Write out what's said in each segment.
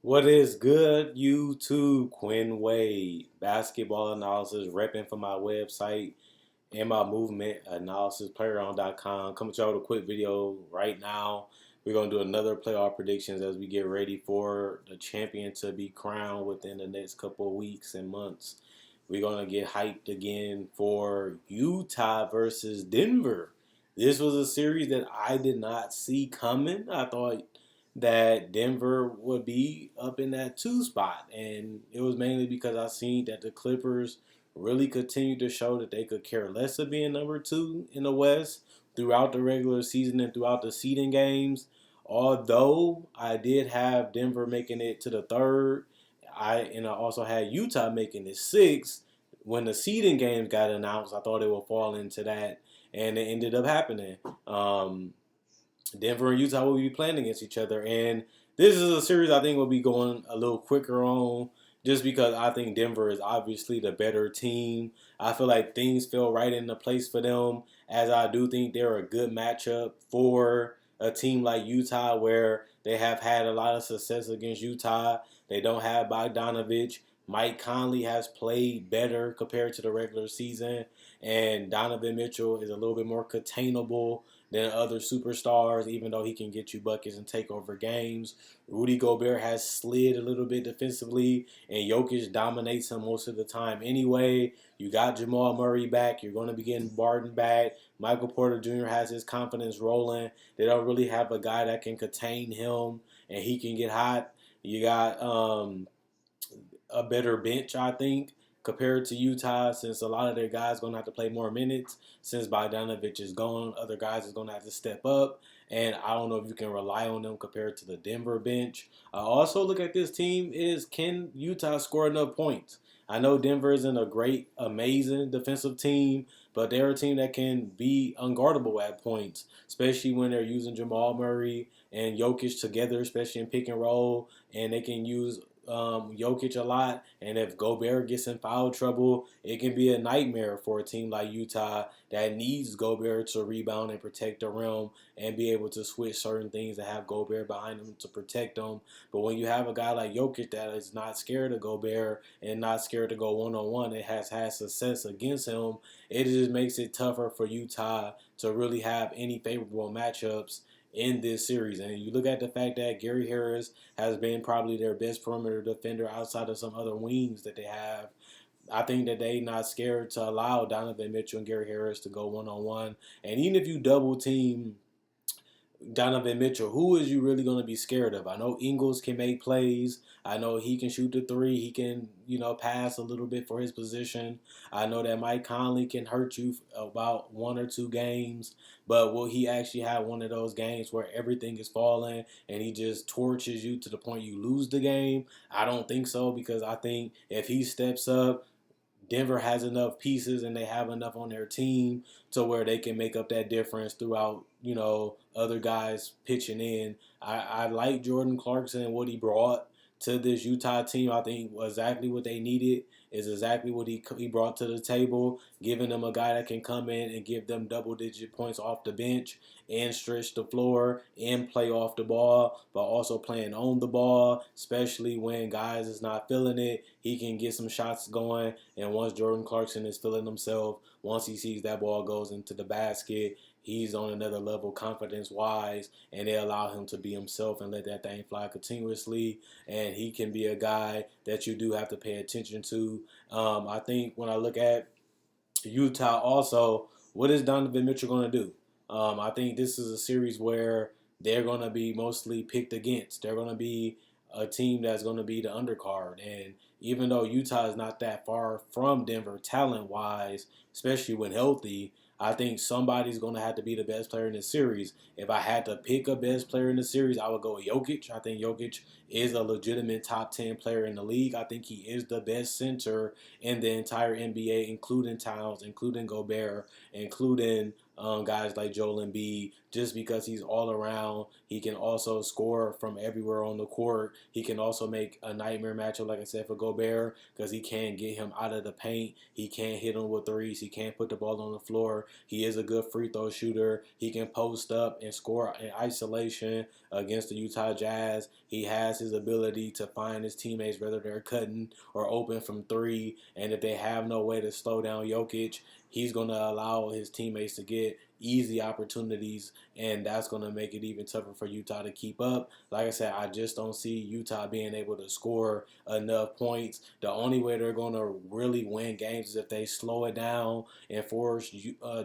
What is good, YouTube? Quinn Wade, basketball analysis, repping for my website and my movement analysis, playeron.com. Coming to you with a quick video right now. We're going to do another playoff predictions as we get ready for the champion to be crowned within the next couple of weeks and months. We're going to get hyped again for Utah versus Denver. This was a series that I did not see coming. I thought that Denver would be up in that two spot. And it was mainly because I seen that the Clippers really continued to show that they could care less of being number two in the West throughout the regular season and throughout the seeding games. Although I did have Denver making it to the third, I also had Utah making it sixth. When the seeding games got announced, I thought it would fall into that, and it ended up happening. Um, Denver and Utah will be playing against each other, and this is a series I think will be going a little quicker on, just because I think Denver is obviously the better team. I feel like things fell right into place for them, as I do think they're a good matchup for a team like Utah, where they have had a lot of success against Utah. They don't have Bogdanovich. Mike Conley has played better compared to the regular season, and Donovan Mitchell is a little bit more containable than other superstars, even though he can get you buckets and take over games. Rudy Gobert has slid a little bit defensively, and Jokic dominates him most of the time anyway. You got Jamal Murray back. You're going to be getting Barton back. Michael Porter Jr. has his confidence rolling. They don't really have a guy that can contain him, and he can get hot. You got a better bench, I think, compared to Utah, since a lot of their guys going to have to play more minutes. Since Bogdanovich is gone, other guys is going to have to step up. And I don't know if you can rely on them compared to the Denver bench. I also look at this team is, can Utah score enough points? I know Denver isn't a great, amazing defensive team, but they're a team that can be unguardable at points, especially when they're using Jamal Murray and Jokic together, especially in pick and roll, and they can use Jokic a lot, and if Gobert gets in foul trouble, it can be a nightmare for a team like Utah that needs Gobert to rebound and protect the rim and be able to switch certain things and have Gobert behind him to protect them. But when you have a guy like Jokic that is not scared of Gobert and not scared to go one on one, and has had success against him, it just makes it tougher for Utah to really have any favorable matchups in this series. And you look at the fact that Gary Harris has been probably their best perimeter defender outside of some other wings that they have. I think that they not scared to allow Donovan Mitchell and Gary Harris to go one on one. And even if you double team Donovan Mitchell, who is you really going to be scared of? I know Ingles can make plays. I know he can shoot the three. He can, pass a little bit for his position. I know that Mike Conley can hurt you about one or two games, but will he actually have one of those games where everything is falling and he just torches you to the point you lose the game? I don't think so, because I think if he steps up, Denver has enough pieces and they have enough on their team to where they can make up that difference throughout, other guys pitching in. I like Jordan Clarkson and what he brought to this Utah team. I think exactly what they needed is exactly what he brought to the table, giving them a guy that can come in and give them double-digit points off the bench and stretch the floor and play off the ball, but also playing on the ball, especially when guys is not feeling it. He can get some shots going, and once Jordan Clarkson is feeling himself, once he sees that ball goes into the basket, he's on another level confidence-wise, and they allow him to be himself and let that thing fly continuously, and he can be a guy that you do have to pay attention to. I think when I look at Utah also, what is Donovan Mitchell going to do? I think this is a series where they're going to be mostly picked against. They're going to be a team that's going to be the undercard. And even though Utah is not that far from Denver talent wise, especially when healthy, I think somebody's going to have to be the best player in the series. If I had to pick a best player in the series, I would go with Jokic. I think Jokic is a legitimate top 10 player in the league. I think he is the best center in the entire NBA, including Towns, including Gobert, including guys like Joel Embiid, just because he's all around. He can also score from everywhere on the court. He can also make a nightmare matchup, like I said, for Gobert, because he can get him out of the paint. He can hit him with threes. He can put the ball on the floor. He is a good free throw shooter. He can post up and score in isolation against the Utah Jazz. He has his ability to find his teammates, whether they're cutting or open from three. And if they have no way to slow down Jokic, he's going to allow his teammates to get easy opportunities, and that's going to make it even tougher for Utah to keep up. Like I said, I just don't see Utah being able to score enough points. The only way they're going to really win games is if they slow it down and force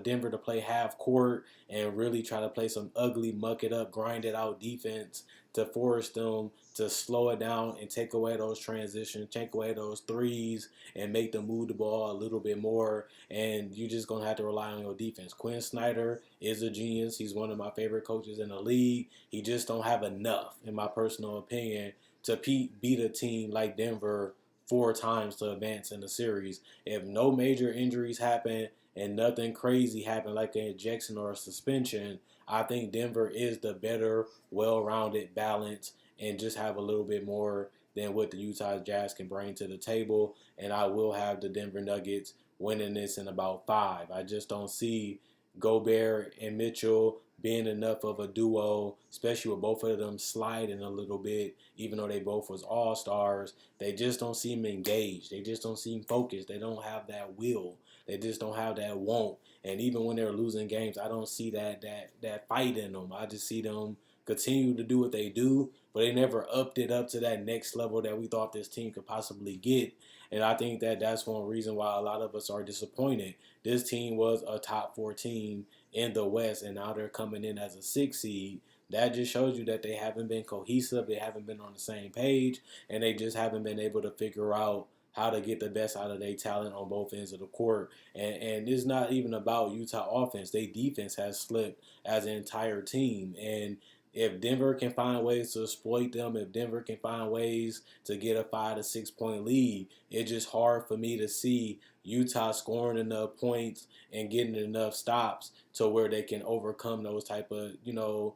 Denver to play half court and really try to play some ugly, muck it up, grind it out defense to force them to slow it down and take away those transitions, take away those threes, and make them move the ball a little bit more. And you're just going to have to rely on your defense. Quinn Snyder is a genius. He's one of my favorite coaches in the league. He just don't have enough, in my personal opinion, to beat a team like Denver 4 times to advance in the series. If no major injuries happen and nothing crazy happen like an ejection or a suspension, I think Denver is the better, well-rounded, balanced, and just have a little bit more than what the Utah Jazz can bring to the table. And I will have the Denver Nuggets winning this in about 5. I just don't see Gobert and Mitchell being enough of a duo, especially with both of them sliding a little bit, even though they both was all-stars. They just don't seem engaged. They just don't seem focused. They don't have that will. They just don't have that want. And even when they're losing games, I don't see that fight in them. I just see them continue to do what they do, but they never upped it up to that next level that we thought this team could possibly get. And I think that that's one reason why a lot of us are disappointed. This team was a top 4 team in the West, and now they're coming in as a 6 seed. That just shows you that they haven't been cohesive, they haven't been on the same page, and they just haven't been able to figure out how to get the best out of their talent on both ends of the court. And it's not even about Utah offense. Their defense has slipped as an entire team. And if Denver can find ways to exploit them, if Denver can find ways to get a 5 to 6 point lead, it's just hard for me to see Utah scoring enough points and getting enough stops to where they can overcome those type of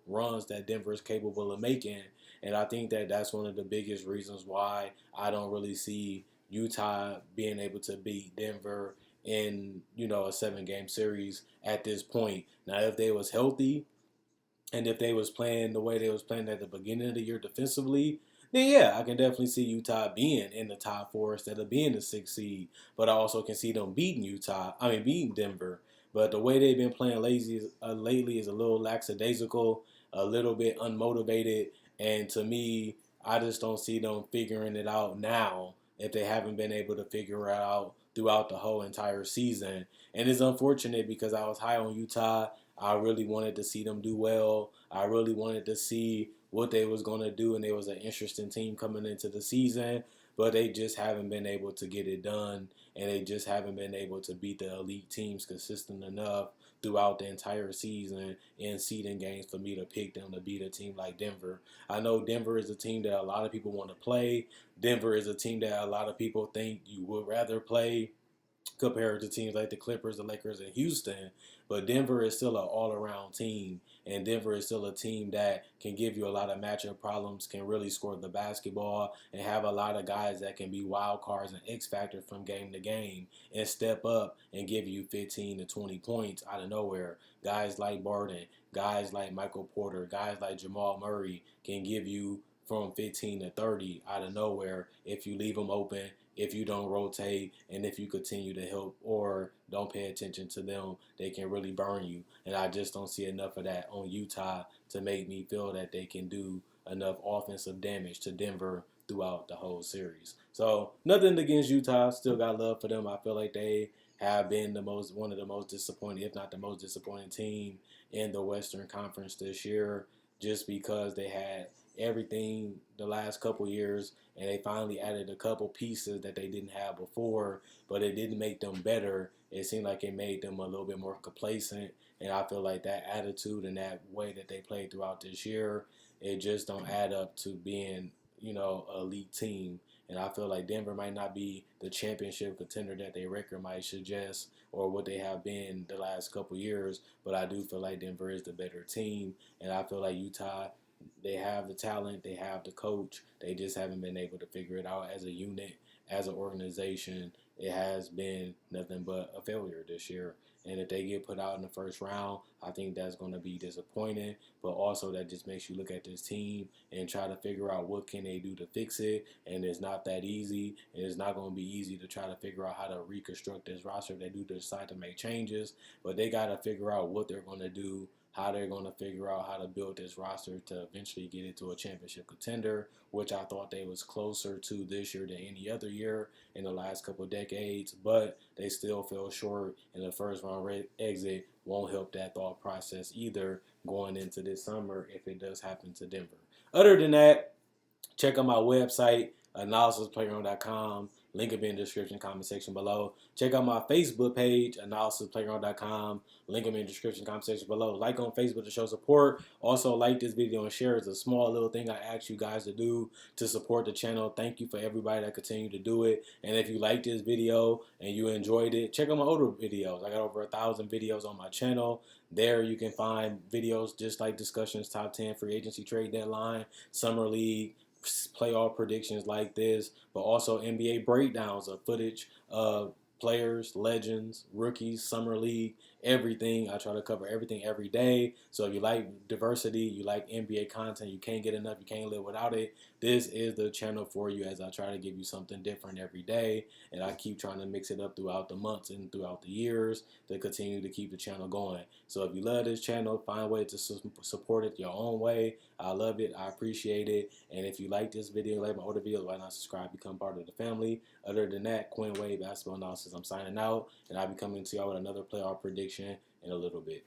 runs that Denver is capable of making. And I think that that's one of the biggest reasons why I don't really see Utah being able to beat Denver in a 7-game series at this point. Now, if they was healthy, and if they was playing the way they was playing at the beginning of the year defensively, then yeah, I can definitely see Utah being in the top 4 instead of being the 6th seed. But I also can see them beating Denver. But the way they've been playing lately is a little lackadaisical, a little bit unmotivated, and to me, I just don't see them figuring it out now if they haven't been able to figure it out throughout the whole entire season. And it's unfortunate because I was high on Utah. I really wanted to see them do well. I really wanted to see what they was going to do, and they was an interesting team coming into the season, but they just haven't been able to get it done, and they just haven't been able to beat the elite teams consistent enough throughout the entire season in seeding games for me to pick them to beat a team like Denver. I know Denver is a team that a lot of people want to play. Denver is a team that a lot of people think you would rather play compared to teams like the Clippers, the Lakers, and Houston. But Denver is still an all-around team, and Denver is still a team that can give you a lot of matchup problems, can really score the basketball, and have a lot of guys that can be wild cards and X factor from game to game and step up and give you 15 to 20 points out of nowhere. Guys like Barton, guys like Michael Porter, guys like Jamal Murray can give you from 15 to 30 out of nowhere if you leave them open, if you don't rotate, and if you continue to help or don't pay attention to them, they can really burn you. And I just don't see enough of that on Utah to make me feel that they can do enough offensive damage to Denver throughout the whole series. So nothing against Utah. Still got love for them. I feel like they have been one of the most disappointing, if not the most disappointing team in the Western Conference this year, just because they had everything the last couple years, and they finally added a couple pieces that they didn't have before, but it didn't make them better. It seemed like it made them a little bit more complacent, and I feel like that attitude and that way that they played throughout this year, it just don't add up to being elite team. And I feel like Denver might not be the championship contender that their record might suggest or what they have been the last couple years. But I do feel like Denver is the better team. And I feel like Utah, they have the talent, they have the coach. They just haven't been able to figure it out as a unit, as an organization. It has been nothing but a failure this year. And if they get put out in the first round, I think that's going to be disappointing. But also that just makes you look at this team and try to figure out what can they do to fix it. And it's not that easy. And it's not going to be easy to try to figure out how to reconstruct this roster if they do decide to make changes. But they got to figure out what they're going to do, how they're going to figure out how to build this roster to eventually get into a championship contender, which I thought they was closer to this year than any other year in the last couple of decades. But they still fell short, and the first round exit won't help that thought process either going into this summer if it does happen to Denver. Other than that, check out my website, analysisplayground.com. Link will be in the description, comment section below. Check out my Facebook page, analysisplayground.com. Link will be in the description, comment section below. Like on Facebook to show support. Also, like this video and share. It's a small little thing I ask you guys to do to support the channel. Thank you for everybody that continue to do it. And if you like this video and you enjoyed it, check out my older videos. I got over 1,000 videos on my channel. There you can find videos just like discussions, top 10 free agency trade deadline, summer league, playoff predictions like this, but also NBA breakdowns of footage of players, legends, rookies, summer league, everything. I try to cover everything every day. So if you like diversity, you like NBA content, you can't get enough, you can't live without it, this is the channel for you as I try to give you something different every day. And I keep trying to mix it up throughout the months and throughout the years to continue to keep the channel going. So if you love this channel, find a way to support it your own way. I love it. I appreciate it. And if you like this video, like my other videos, why not subscribe, become part of the family? Other than that, Quinn Wade Basketball Analysis, I'm signing out, and I'll be coming to y'all with another playoff prediction in a little bit.